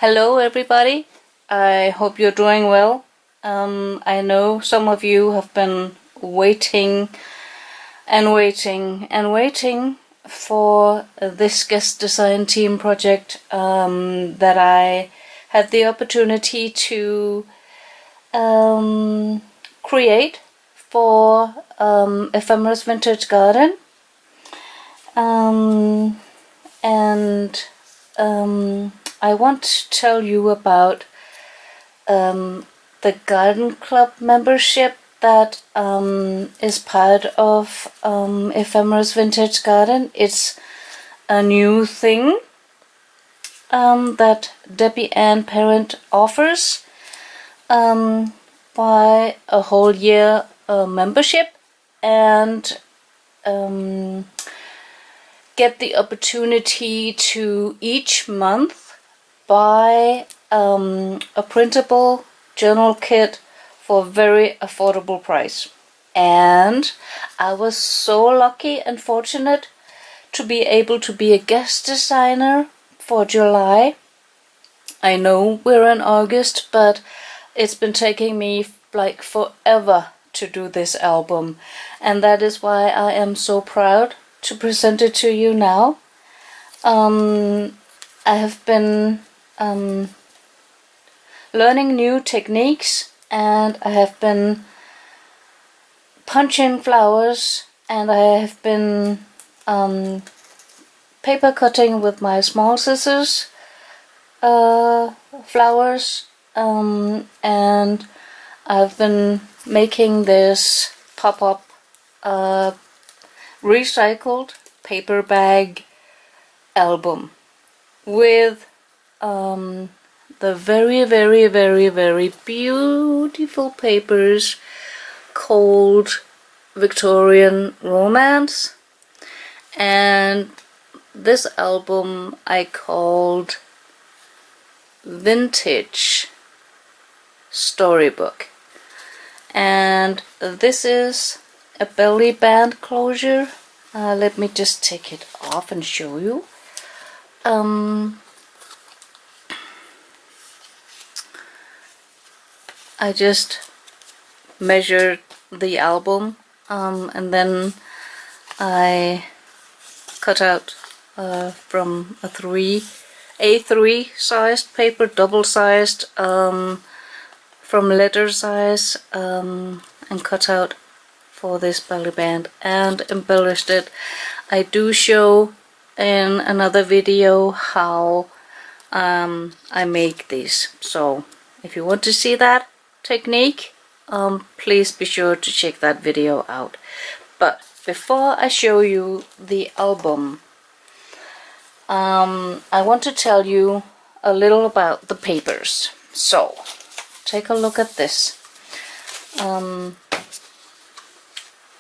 Hello everybody, I hope you're doing well. I know some of you have been waiting for this guest design team project that I had the opportunity to create for Ephemeras Vintage Garden. I want to tell you about the Garden Club membership that is part of Ephemeras Vintage Garden. It's a new thing that Debbie Ann Parent offers by a whole year membership, and get the opportunity to each month buy a printable journal kit for a very affordable price. And I was so lucky and fortunate to be able to be a guest designer for July. I know we're in August, but it's been taking me like forever to do this album, and that is why I am so proud to present it to you now. I have been learning new techniques, and I have been punching flowers, and I have been paper cutting with my small scissors flowers, and I've been making this pop-up recycled paper bag album with the very beautiful papers called Victorian Romance, and this album I called Vintage Storybook. And this is a belly band closure. Let me just take it off and show you. I just measured the album and then I cut out from a A3 sized paper, double sized, from letter size, and cut out for this belly band and embellished it. I do show in another video how I make these, so if you want to see that technique, please be sure to check that video out. But before I show you the album, I want to tell you a little about the papers. So take a look at this.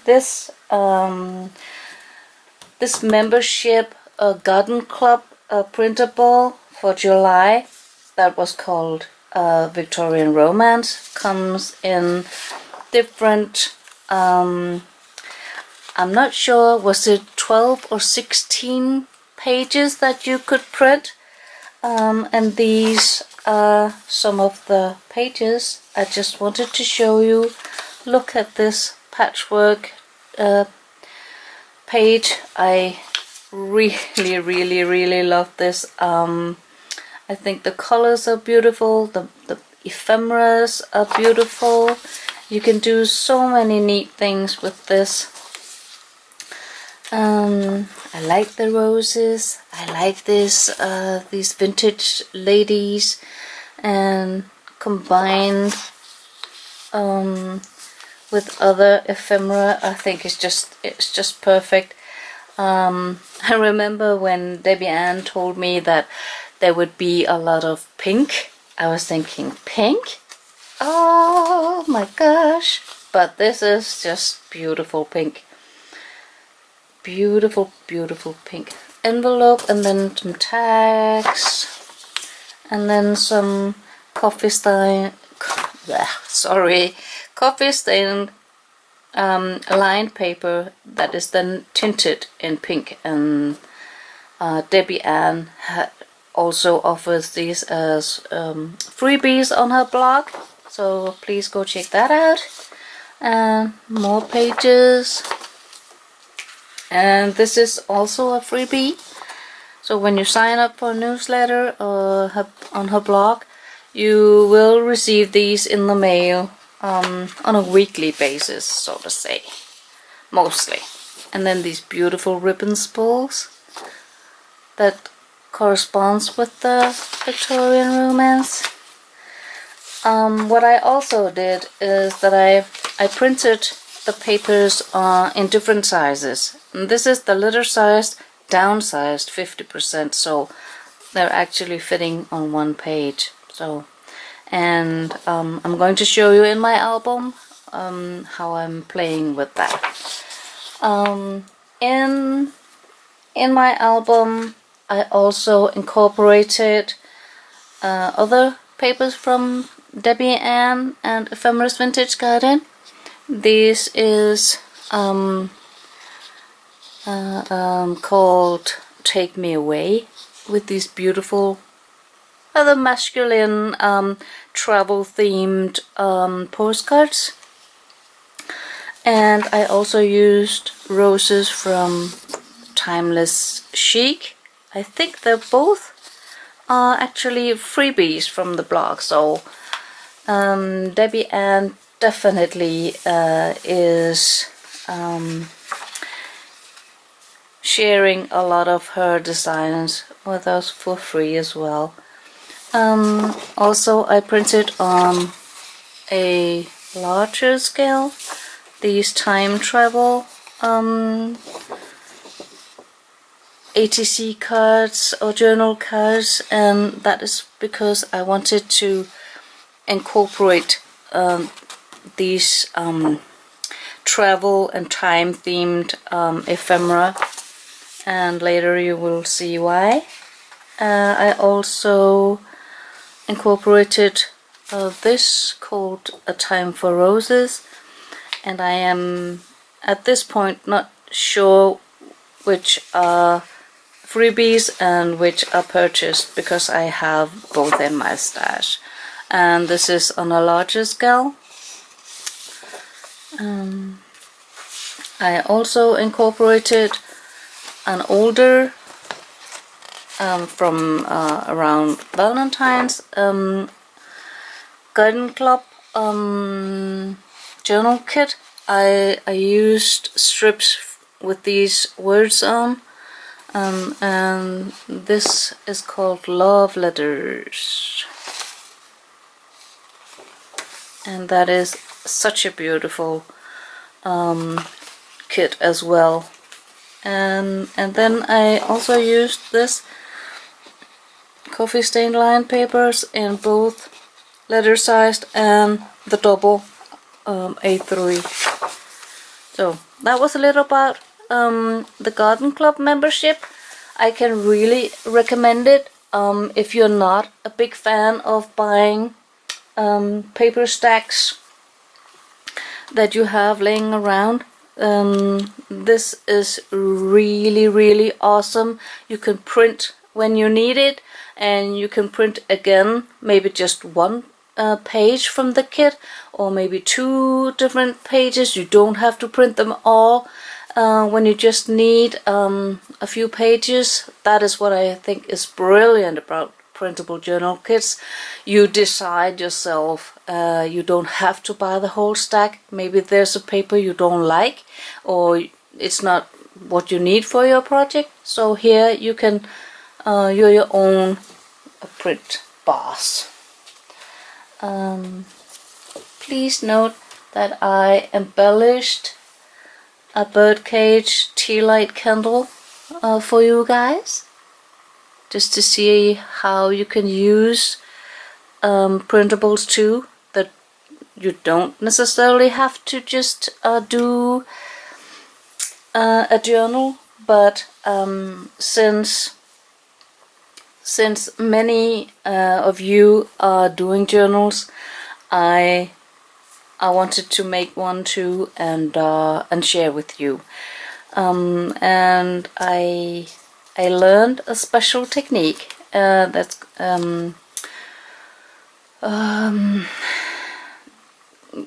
This membership Garden Club printable for July, that was called Victorian Romance, comes in different, I'm not sure, was it 12 or 16 pages that you could print, and these are some of the pages. I just wanted to show you. Look at this patchwork page. I really love this. I think the colors are beautiful, the ephemeras are beautiful. You can do so many neat things with this. I like the roses. I like this these vintage ladies, and combined with other ephemera, I think it's just perfect. I remember when Debbie Ann told me that there would be a lot of pink. I was thinking, pink? Oh my gosh! But this is just beautiful pink. Beautiful pink envelope, and then some tags, and then some coffee stain lined paper that is then tinted in pink, and Debbie Ann had also offers these as freebies on her blog, so please go check that out. And more pages, and this is also a freebie. So when you sign up for a newsletter on her blog, you will receive these in the mail on a weekly basis, so to say, mostly. And then these beautiful ribbon spools that corresponds with the Victorian Romance. What I also did is that I printed the papers in different sizes. And this is the letter size downsized 50%, so they're actually fitting on one page. So, and I'm going to show you in my album how I'm playing with that. In my album, I also incorporated other papers from Debbie Ann and Ephemeras Vintage Garden. This is called Take Me Away, with these beautiful, rather masculine, travel-themed postcards. And I also used roses from Timeless Chic. I think they're both actually freebies from the blog, so Debbie Ann definitely is sharing a lot of her designs with us for free as well. Also, I printed on a larger scale these time travel ATC cards or journal cards, and that is because I wanted to incorporate these travel and time themed ephemera, and later you will see why. I also incorporated this called A Time for Roses, and I am at this point not sure which are freebies and which are purchased, because I have both in my stash. And this is on a larger scale. I also incorporated an older from around Valentine's Garden Klub journal kit. I used strips with these words on, and this is called Love Letters, and that is such a beautiful kit as well. And then I also used this coffee stained line papers in both letter sized and the double A3. So that was a little about the Garden Club membership. I can really recommend it if you're not a big fan of buying paper stacks that you have laying around. This is really awesome. You can print when you need it, and you can print again, maybe just one page from the kit, or maybe 2 different pages. You don't have to print them all when you just need a few pages. That is what I think is brilliant about printable journal kits. You decide yourself. You don't have to buy the whole stack. Maybe there's a paper you don't like, or it's not what you need for your project. So here you can, you're your own print boss. Please note that I embellished a birdcage tea light candle for you guys, just to see how you can use printables too, that you don't necessarily have to just do a journal, but since many of you are doing journals, I wanted to make one too and share with you. And I learned a special technique that's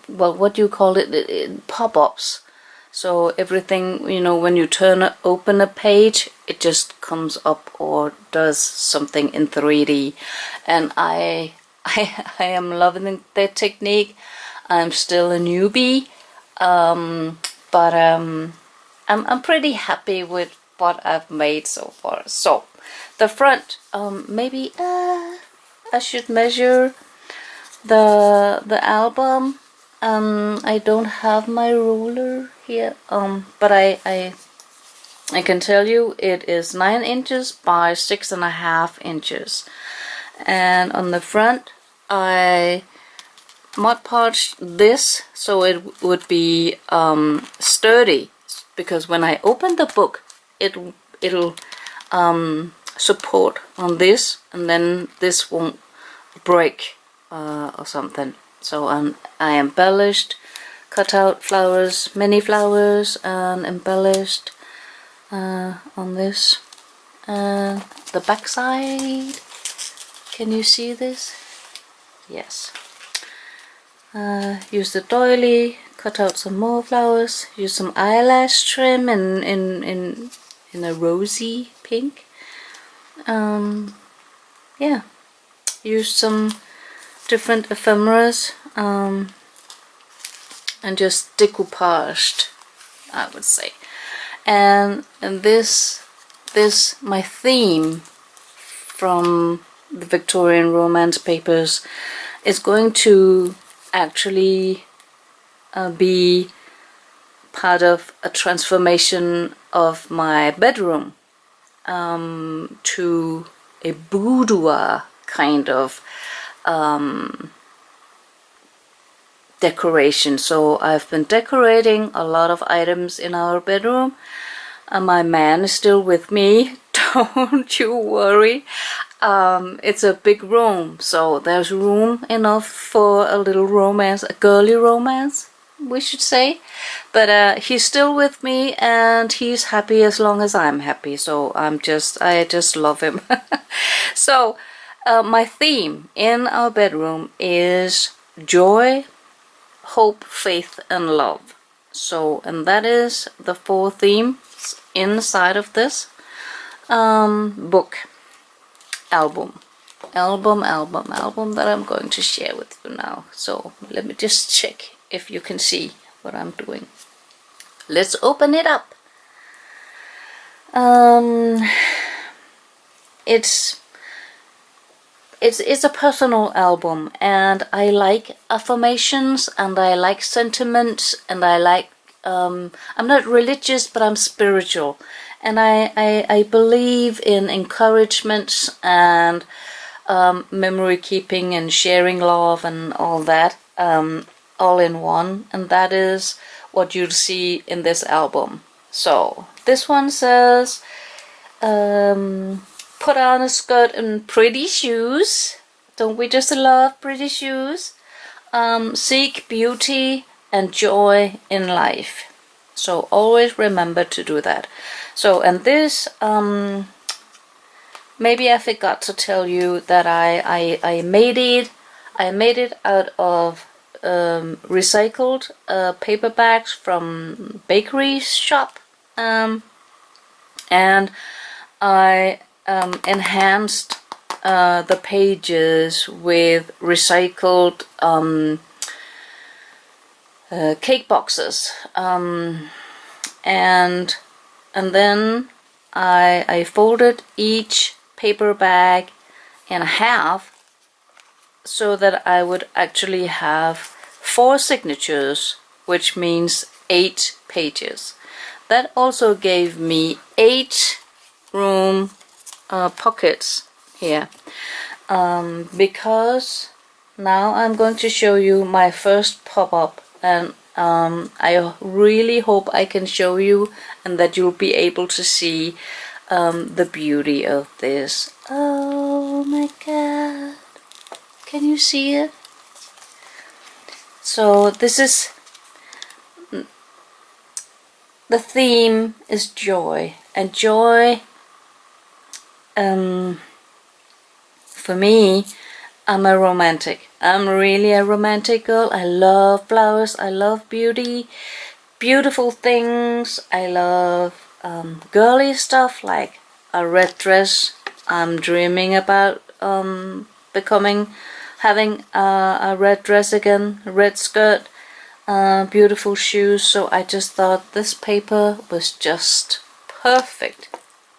well, what do you call it? Pop-ups. So everything, you know, when you open a page, it just comes up or does something in 3D, and I I am loving that technique. I'm still a newbie, but I'm pretty happy with what I've made so far. So the front, maybe I should measure the album. I don't have my ruler here, but I can tell you it is 9 inches by 6.5 inches, and on the front I Mod Podged this so it would be sturdy, because when I open the book it'll support on this, and then this won't break or something. So I embellished, cut out flowers, many flowers, and embellished on this. The back side, can you see this? Yes. Use the doily, cut out some more flowers, use some eyelash trim in a rosy pink. Yeah, use some different ephemeras and just decoupaged, I would say. And this my theme from the Victorian Romance papers is going to actually be part of a transformation of my bedroom to a boudoir kind of decoration. So I've been decorating a lot of items in our bedroom. My man is still with me, don't you worry. It's a big room, so there's room enough for a little romance, a girly romance, we should say. But he's still with me, and he's happy as long as I'm happy, so I just love him. So my theme in our bedroom is joy, hope, faith, and love. So, and that is the 4 themes inside of this book. Album that I'm going to share with you now. So let me just check if you can see what I'm doing. Let's open it up. It's a personal album, and I like affirmations, and I like sentiments, and I like I'm not religious, but I'm spiritual. And I believe in encouragement and memory keeping and sharing love and all that, all in one. And that is what you'll see in this album. So this one says, put on a skirt and pretty shoes. Don't we just love pretty shoes? Seek beauty and joy in life. So always remember to do that. So, and this, maybe I forgot to tell you that I made it out of recycled paper bags from bakery shop, and I enhanced the pages with recycled cake boxes, and then I folded each paper bag in half so that I would actually have 4 signatures, which means 8 pages. That also gave me 8 room pockets here, because now I'm going to show you my first pop-up, and I really hope I can show you and that you'll be able to see the beauty of this. Oh my god, can you see it? So this is, the theme is joy, and joy for me, I'm a romantic. I'm really a romantic girl. I love flowers. I love beauty, beautiful things. I love girly stuff like a red dress. I'm dreaming about having a red dress again, a red skirt, beautiful shoes. So I just thought this paper was just perfect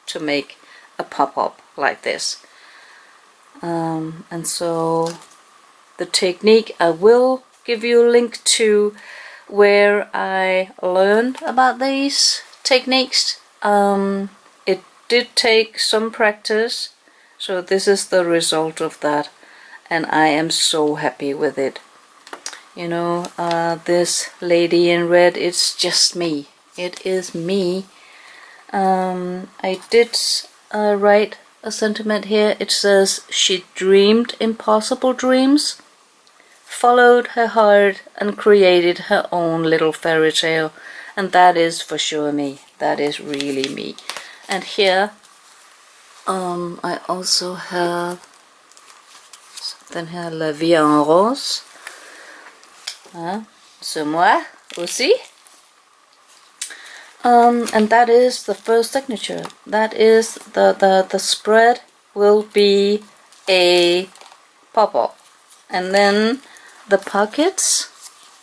to make a pop-up like this. And so the technique, I will give you a link to where I learned about these techniques. It did take some practice, so this is the result of that, and I am so happy with it. You know, this lady in red, it's just me. It is me. I did write a sentiment here. It says, she dreamed impossible dreams, followed her heart, and created her own little fairy tale. And that is for sure me. That is really me. And here I also have something here, La vie en rose. C'est moi aussi. And that is the first signature. That is the spread will be a pop-up. And then the pockets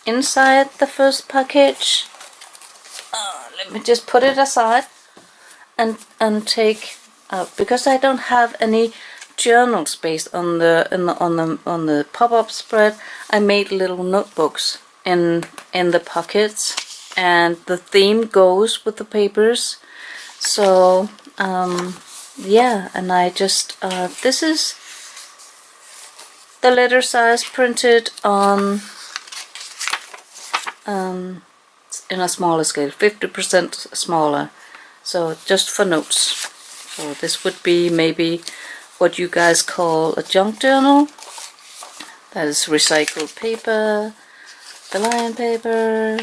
inside the first package. Let me just put it aside and take out, because I don't have any journal space on the pop-up spread. I made little notebooks in the pockets, and the theme goes with the papers. So yeah, and I just this is the letter size printed on in a smaller scale, 50% smaller, so just for notes. So this would be maybe what you guys call a junk journal. That is recycled paper, the lion paper.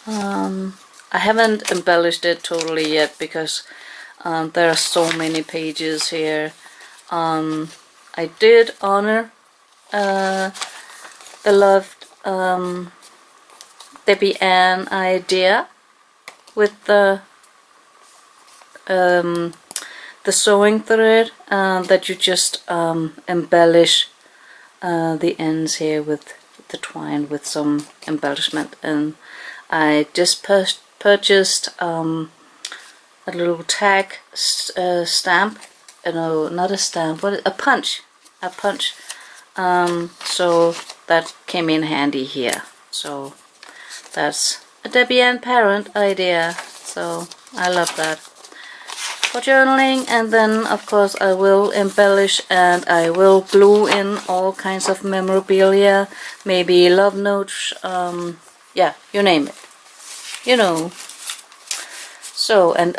I haven't embellished it totally yet because there are so many pages here. I did honor the loved Debbie Ann idea with the sewing thread, that you just embellish the ends here with the twine with some embellishment. And I just purchased a little tag stamp. No, not a stamp. A punch. So that came in handy here. So that's a Debbie Ann parent idea. So I love that for journaling. And then of course I will embellish and I will glue in all kinds of memorabilia, maybe love notes, yeah, you name it, you know. So, and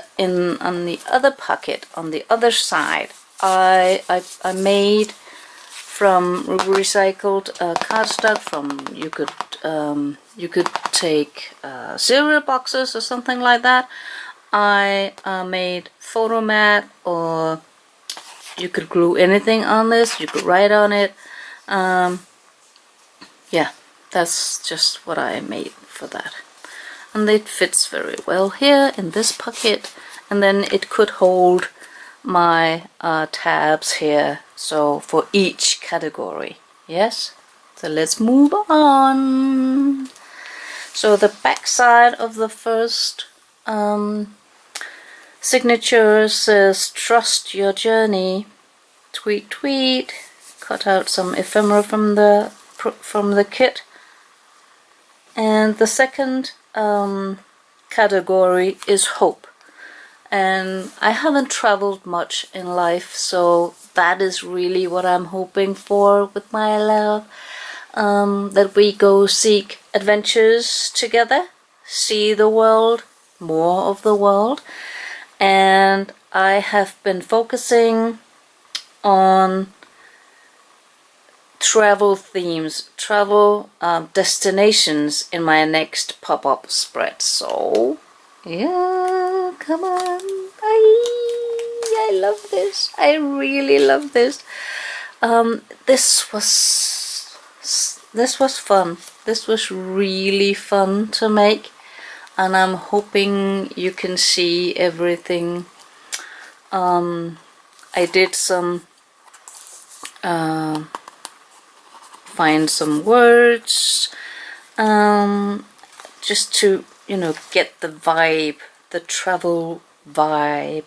on the other pocket, on the other side, I made from recycled cardstock. From you could take cereal boxes or something like that. I made photo mat, or you could glue anything on this. You could write on it. Yeah, that's just what I made for that. And it fits very well here in this pocket, and then it could hold my tabs here, so for each category. Yes, so let's move on. So the back side of the first signature says, trust your journey, tweet tweet. Cut out some ephemera from the kit. And the second category is hope. And I haven't traveled much in life, so that is really what I'm hoping for with my love. That we go seek adventures together, see the world, more of the world. And I have been focusing on travel themes, travel destinations in my next pop-up spread. So yeah, come on. I love this. I really love this. This was fun. This was really fun to make, and I'm hoping you can see everything. I did some find some words, just to, you know, get the vibe, the travel vibe.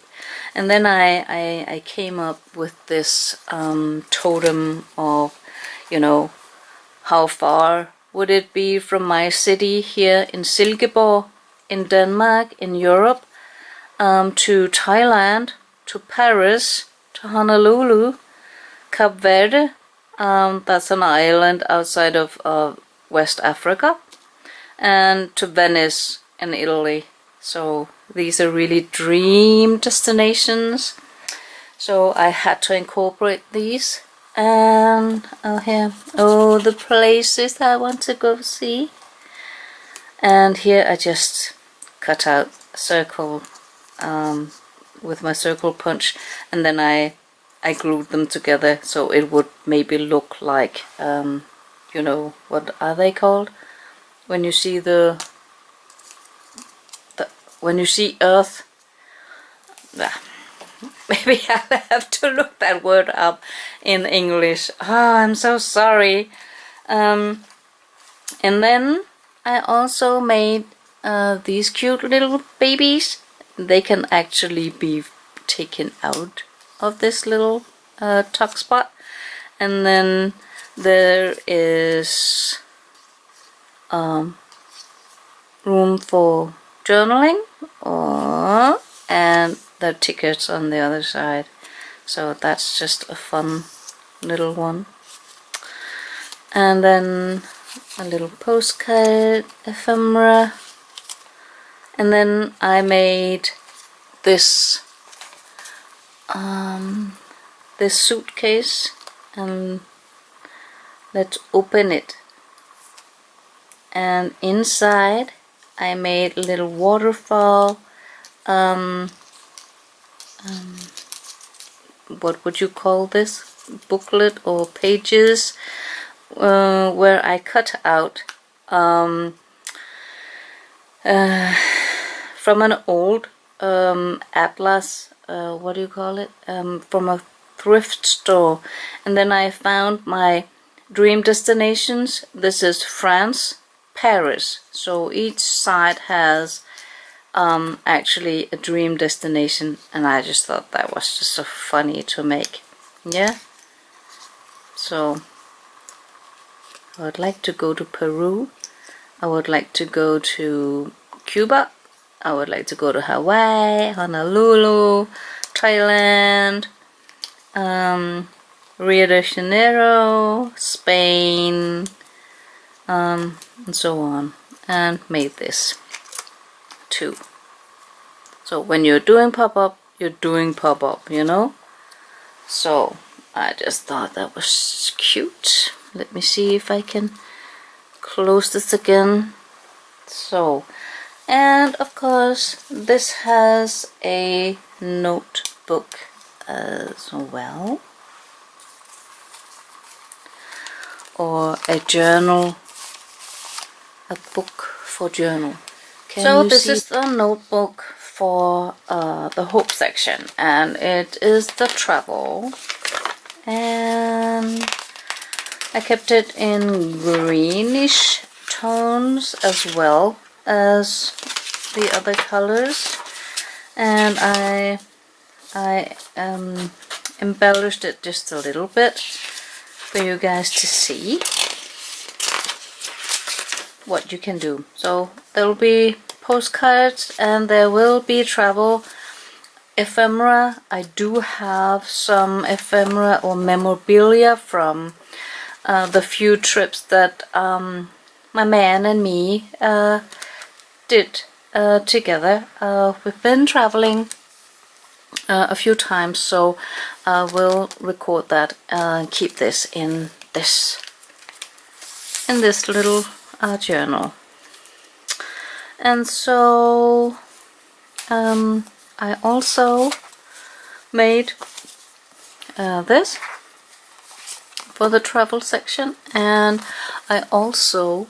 And then I came up with this totem of, you know, how far would it be from my city here in Silkeborg, in Denmark, in Europe, to Thailand, to Paris, to Honolulu, Cape Verde, that's an island outside of West Africa, and to Venice in Italy. So these are really dream destinations. So I had to incorporate these. And here, the places I want to go see. And here I just cut out a circle with my circle punch, and then I glued them together so it would maybe look like, you know, what are they called? When you see when you see Earth. Maybe I'll have to look that word up in English. Oh, I'm so sorry. And then I also made these cute little babies. They can actually be taken out of this little tuck spot. And then there is room for journaling, and the tickets on the other side. So that's just a fun little one. And then a little postcard ephemera. And then I made this this suitcase, and let's open it. And inside I made a little waterfall, what would you call this, booklet or pages, where I cut out from an old atlas, what do you call it, from a thrift store. And then I found my dream destinations. This is France, Paris, so each side has actually a dream destination, and I just thought that was just so funny to make. Yeah, so I would like to go to Peru, I would like to go to Cuba, I would like to go to Hawaii, Honolulu, Thailand, Rio de Janeiro, Spain, and so on, and made this too. So when you're doing pop-up, you're doing pop-up, you know. So I just thought that was cute. Let me see if I can close this again. So, and of course this has a notebook as well, or a journal, a book for journal. So this is the notebook for the hope section, and it is the travel, and I kept it in greenish tones as well as the other colors, and I embellished it just a little bit for you guys to see what you can do. So there will be postcards, and there will be travel ephemera. I do have some ephemera or memorabilia from the few trips that my man and me did together. We've been traveling a few times, so I will record that and keep this in this little journal. And so I also made this. for the travel section. And I also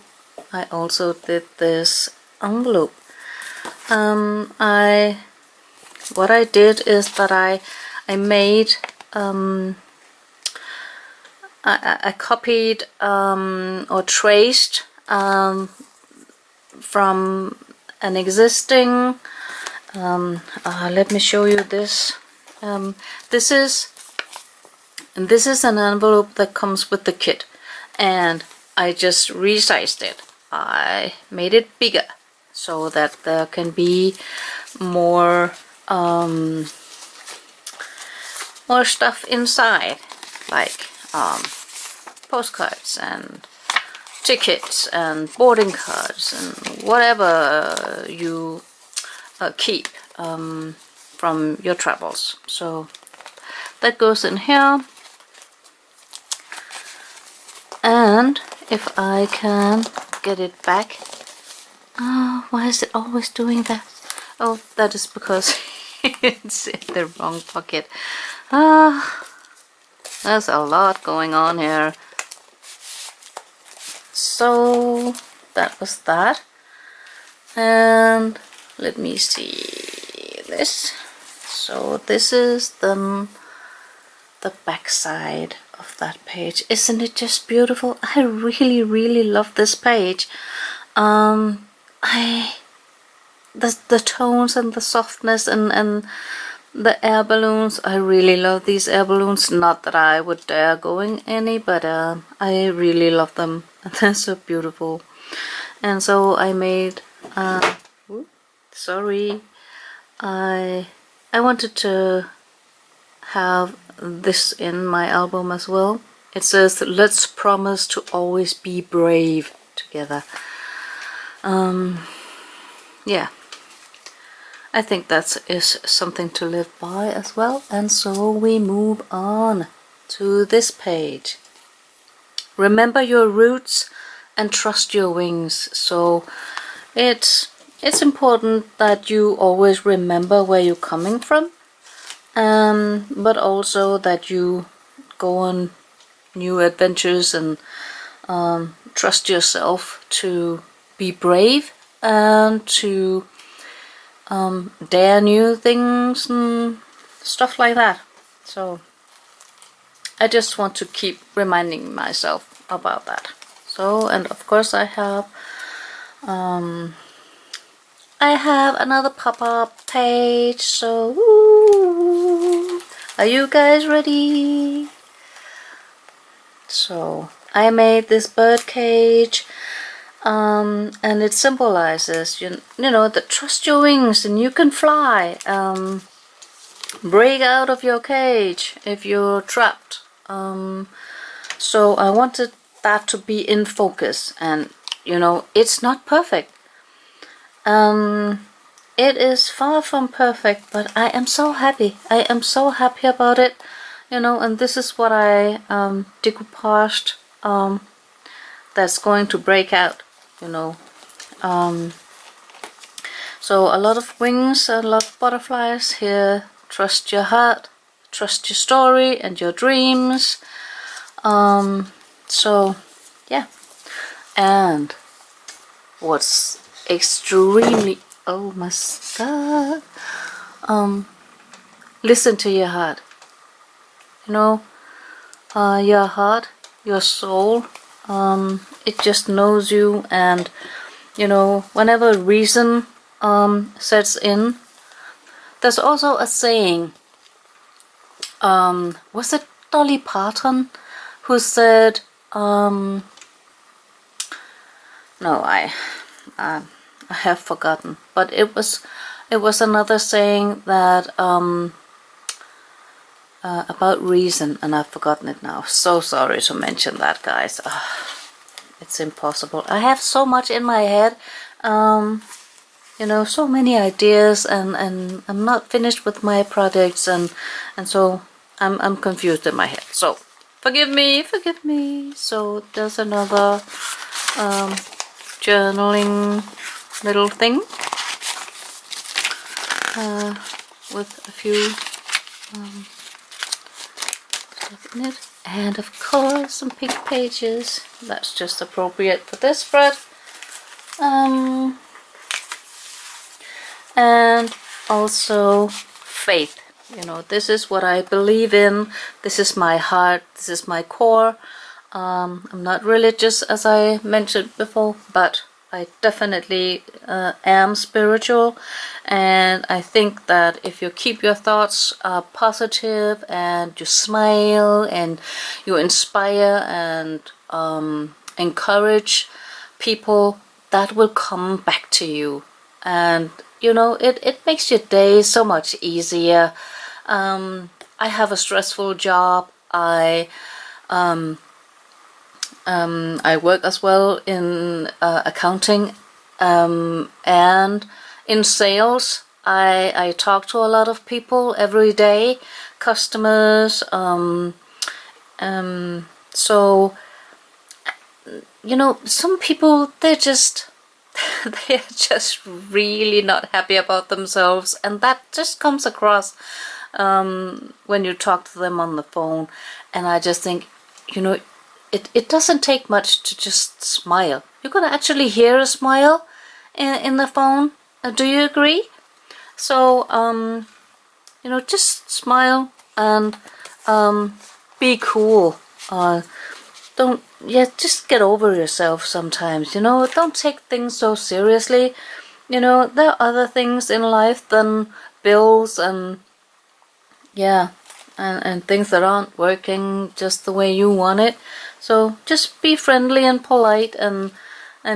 did this envelope. What I did is that I made I copied or traced from an existing. Let me show you this. This is an envelope that comes with the kit, and I just resized it. I made it bigger so that there can be more stuff inside, like postcards and tickets and boarding cards and whatever you keep from your travels. So that goes in here. And if I can get it back. Why is it always doing that? Oh, that is because it's in the wrong pocket. There's a lot going on here. So that was that. And let me see this. So this is the back side of that page. Isn't it just beautiful? I really love this page. The tones and the softness and the air balloons. I really love these air balloons. Not that I would dare going any, but I really love them. They're so beautiful. And so I made sorry, I wanted to have this in my album as well. It says, let's promise to always be brave together. Yeah, I think that is something to live by as well. And so we move on to this page. Remember your roots and trust your wings. So it's important that you always remember where you're coming from, but also that you go on new adventures and trust yourself to be brave and to dare new things and stuff like that. So I just want to keep reminding myself about that. So, and of course I have another pop-up page. So woo, are you guys ready? So I made this bird cage, and it symbolizes you know that trust your wings and you can fly. Break out of your cage if you're trapped. So I wanted that to be in focus, and you know, it's not perfect. It is far from perfect, but I am so happy. I am so happy about it, you know. And this is what I decoupaged. That's going to break out, you know. So a lot of wings, a lot of butterflies here. Trust your heart, trust your story and your dreams. So yeah, and what's extremely, oh my god, listen to your heart. You know, your heart, your soul, it just knows you. And you know, whenever reason sets in, there's also a saying, was it Dolly Parton who said, no, I have forgotten, but it was another saying that about reason, and I've forgotten it now. So sorry to mention that, guys. It's impossible. I have so much in my head, you know, so many ideas, and I'm not finished with my projects, and so I'm confused in my head. So forgive me. So there's another journaling little thing with a few stuff in it. And of course some pink pages. That's just appropriate for this spread. And also faith. You know, this is what I believe in. This is my heart. This is my core. I'm not religious, as I mentioned before, but I definitely am spiritual, and I think that if you keep your thoughts positive and you smile and you inspire and encourage people, that will come back to you. And you know, it makes your day so much easier. I have a stressful job. I work as well in accounting and in sales. I talk to a lot of people every day, customers. So you know, some people, they're just really not happy about themselves, and that just comes across when you talk to them on the phone. And I just think, you know, it doesn't take much to just smile. You're gonna actually hear a smile in the phone. Do you agree? So you know, just smile and be cool. Just get over yourself sometimes, you know. Don't take things so seriously. You know, there are other things in life than bills and and things that aren't working just the way you want it. So just be friendly and polite and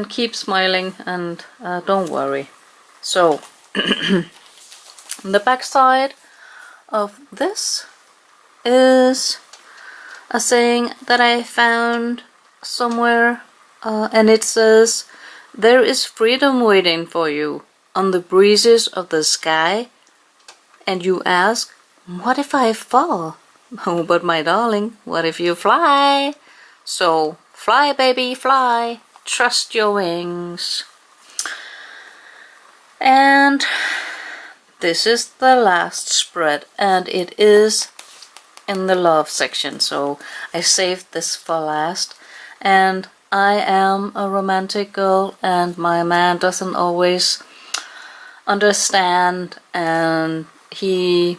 keep smiling, and don't worry. So the back side of this is a saying that I found somewhere, and it says, "There is freedom waiting for you on the breezes of the sky." And you ask, what if I fall? Oh, but my darling, what if you fly? So fly, baby, fly. Trust your wings. And this is the last spread, and it is in the love section, so I saved this for last. And I am a romantic girl, and my man doesn't always understand, and he's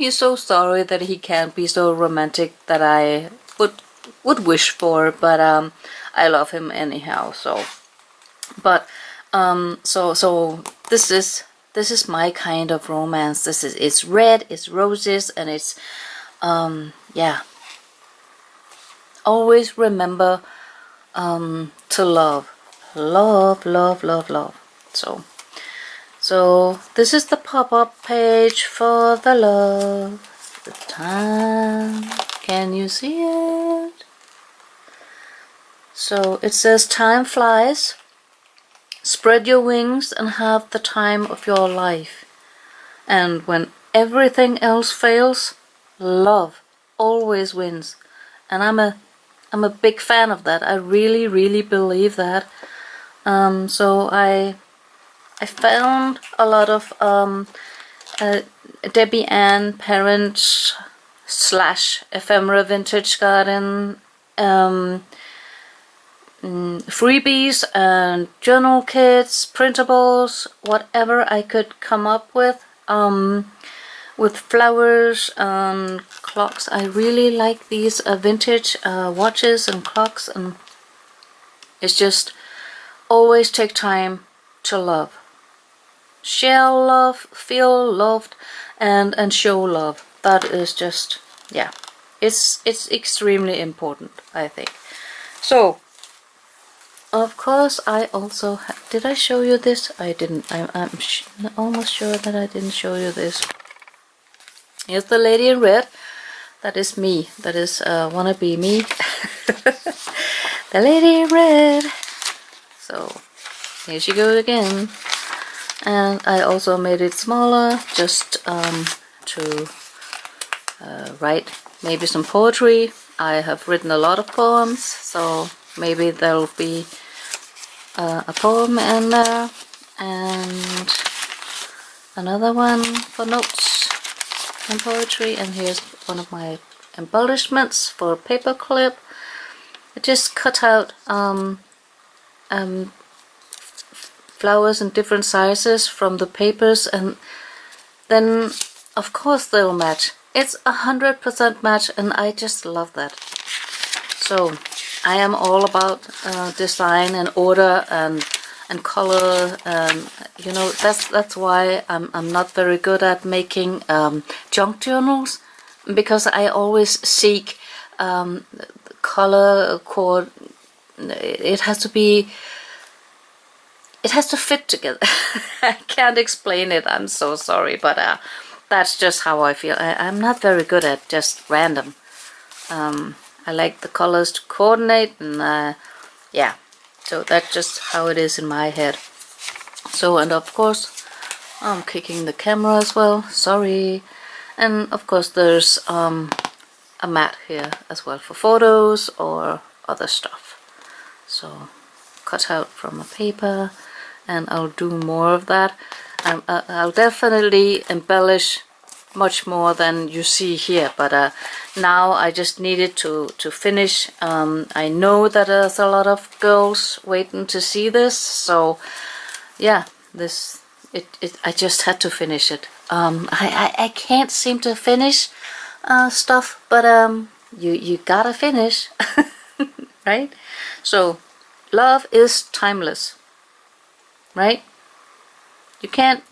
so sorry that he can't be so romantic that I would wish for, but I love him anyhow. So so this is my kind of romance. It's red, it's roses, and it's yeah. Always remember to love. So this is the pop-up page for the love. The time. Can you see it? So it says, time flies. Spread your wings and have the time of your life. And when everything else fails, love always wins. And I'm a big fan of that. I really believe that. So I found a lot of Debbie Ann Parents / Ephemeras Vintage Garden freebies and journal kits, printables, whatever I could come up with flowers and clocks. I really like these vintage watches and clocks, and it's just always take time to love. Share love, feel loved, and show love. That is just, yeah, it's extremely important, I think. So of course I also did I show you this? I didn't. I'm almost sure that I didn't show you this. Here's the lady in red. That is me. That is wanna be me. The lady in red. So here she goes again. And I also made it smaller, just to write maybe some poetry. I have written a lot of poems, so maybe there'll be a poem in there, and another one for notes. and poetry. And here's one of my embellishments for paper clip. I just cut out flowers in different sizes from the papers, and then of course they'll match. It's 100% match, and I just love that. So I am all about design and order and color, and you know, that's why I'm not very good at making junk journals, because I always seek color chord. It has to fit together. I can't explain it, I'm so sorry, but that's just how I feel. I'm not very good at just random. I like the colors to coordinate, and yeah, so that's just how it is in my head. So, and of course I'm kicking the camera as well, sorry. And of course there's a mat here as well for photos or other stuff. So cut out from a paper, and I'll do more of that. I'll definitely embellish much more than you see here, but now I just needed to finish. I know that there's a lot of girls waiting to see this, so yeah, I just had to finish it. I can't seem to finish stuff, but you gotta finish. Right? So love is timeless, right? You can't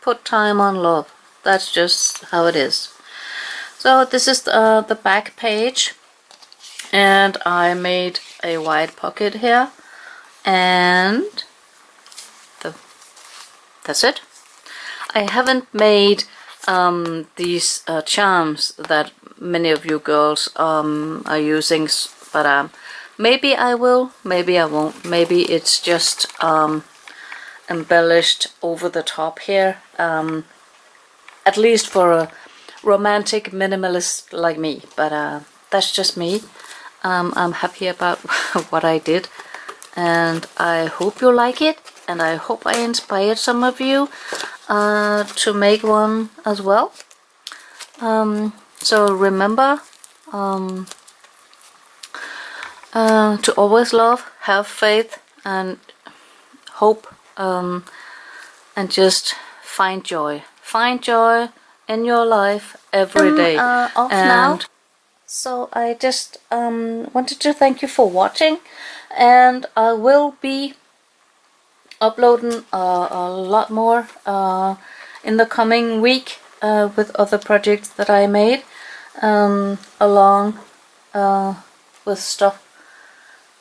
put time on love. That's just how it is. So this is the back page, and I made a wide pocket here, and that's it. I haven't made these charms that many of you girls are using, but maybe I will, maybe I won't. Maybe it's just embellished over the top here, at least for a romantic minimalist like me, but that's just me. I'm happy about what I did, and I hope you like it, and I hope I inspired some of you to make one as well. So remember to always love, have faith, and hope, and just find joy. Find joy in your life every day. Off now. So I just wanted to thank you for watching, and I will be uploading a lot more in the coming week with other projects that I made, along with stuff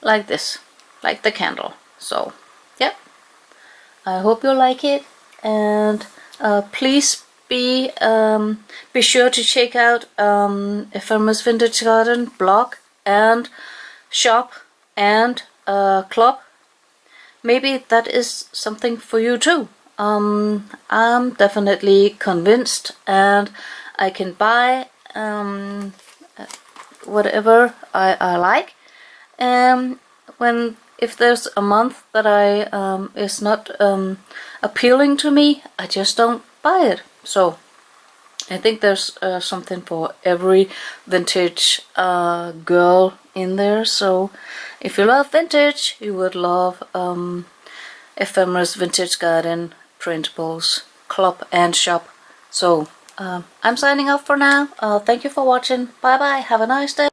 like this, like the candle. So yeah, I hope you like it, and please be sure to check out Ephemeras Vintage Garden blog and shop and club. Maybe that is something for you too. I'm definitely convinced, and I can buy whatever I like. If there's a month that is not appealing to me, I just don't buy it. So I think there's something for every vintage girl in there. So if you love vintage, you would love Ephemeras Vintage Garden, printables, club and shop. So I'm signing off for now. Thank you for watching. Bye bye. Have a nice day.